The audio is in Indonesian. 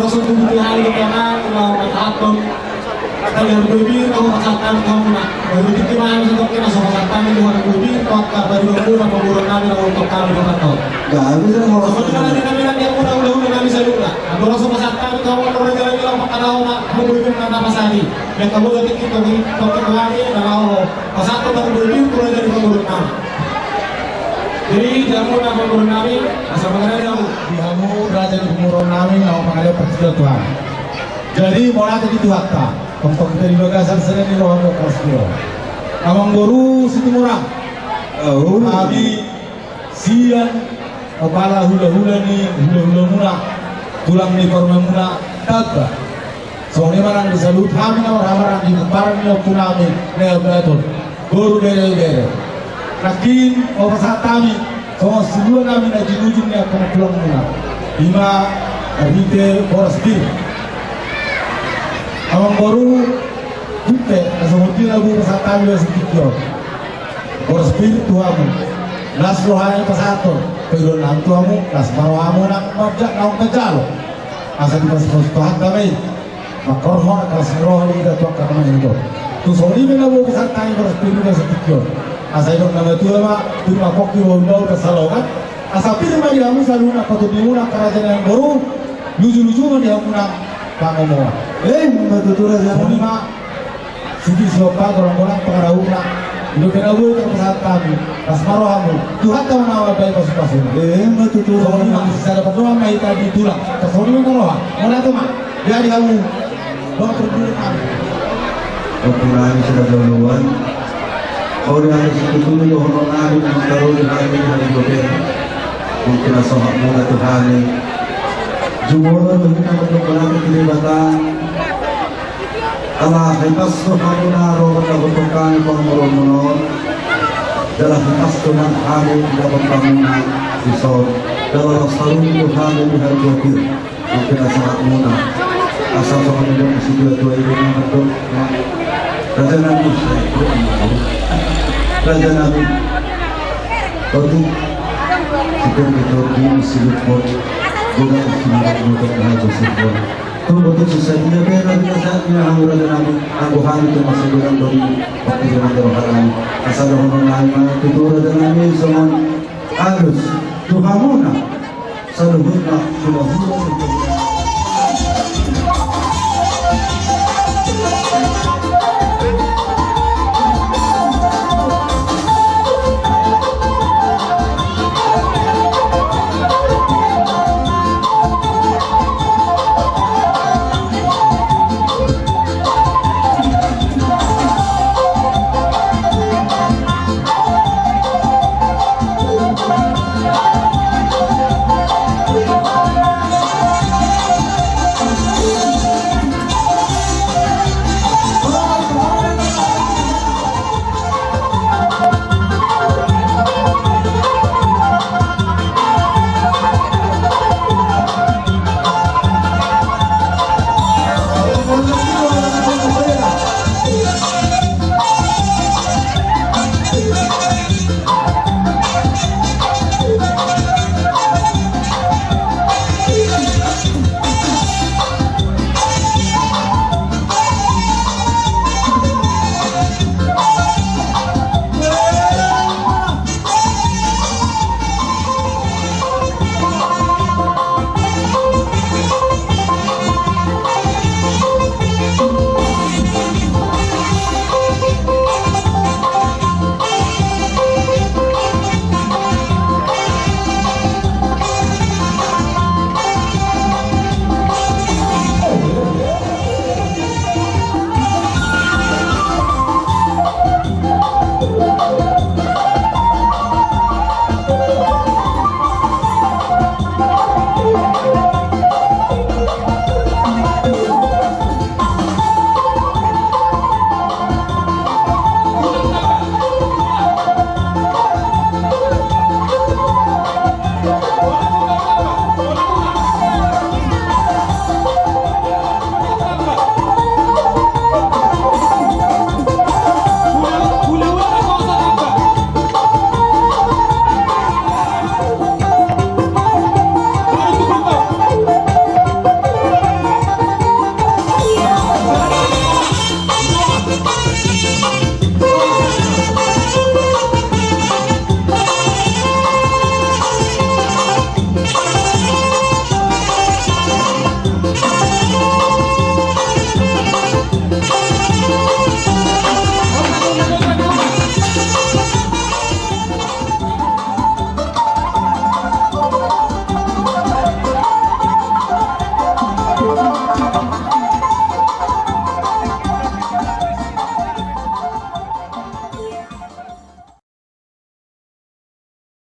langsung tubuh hal di kanan mau mataton kalian berbir kau masakan kau nak berbir gimana untuk kita sama masakan di luar berbir kau kabar dulu apa burung kami untuk kami dapat Gak bisa mau sebenarnya kami nanti yang udah kami salulah aku langsung masakan kau orang jalan-jalan makan tahu nak kamu berbir mana pasari yang kamu nanti kita kami kalau masakan baru berbir kurang dari burung kami. Jadi jamu nama burung kami asal mengenai yang dihamu raja di pemurung nami nama mengalir percaya Tuhan. Jadi mulai tadi Tuhan tak untuk kita di bagasan sering di rohan berkasih. Amang boru situ murang. Kami sian kepala hula-hula ni hula-hula muna tulang ni korma muna tak. Soalnya marang disalut kami nama ramaran di kemparan ni punami ni betul. Boru bere-bere. Nakin o pasatami so semua namin na jinujin niya kung pulang muna lima rite boras bir awang baru kutte nasa mutin na bu pasatami na sikityo boras bir tuhamu nas lohayan pasaton pero nang tuhamu nas marohamu na mabjak na ang kajalo asa di pasatuhan kami makorhon na kalas rohan ida tuwak kakamahin ko tu soli na bu pasatami boras bir na sikityo asa idok nama tua ma turma koki wondau kesalokan asa pirma dia musa luna patut diuna kerajaan yang baru lucu-lucu dia muna pangomo betul aja lima sudi siapa orang-orang pengaruhna itu kena gue terpesat kami asmaro kamu Tuhan tahu nama baik pasukan betul lima bisa dapat doa mai tadi tulang kesoni kalau mana tuh mak jadi kamu doa berdua kami Pemulahan sudah duluan. Kau dari situ dulu orang nabi taruh di hati dari gober. Mungkin asal mula Tuhan. Jumlah kita berdoa keterlibatan. Allah hitas Tuhan menaruh pada bentukan pemurung dalam hitas Tuhan hari dalam bangunan risau dalam sarung Tuhan di hari gober. Mungkin asal mula asal Tuhan yang sudah tua ini bentuk. Raja Nabi Raja Nabi Batu Sikir kita di silut pun Bukan silut untuk Raja Sikir Itu betul sesuatu Dia biasanya Hang Raja Nabi Angguhan itu masih bilang dari Waktu zaman teroharan Asal orang lain Itu Raja Nabi Semua halus Tuhamuna Saluhuna Tuhamuna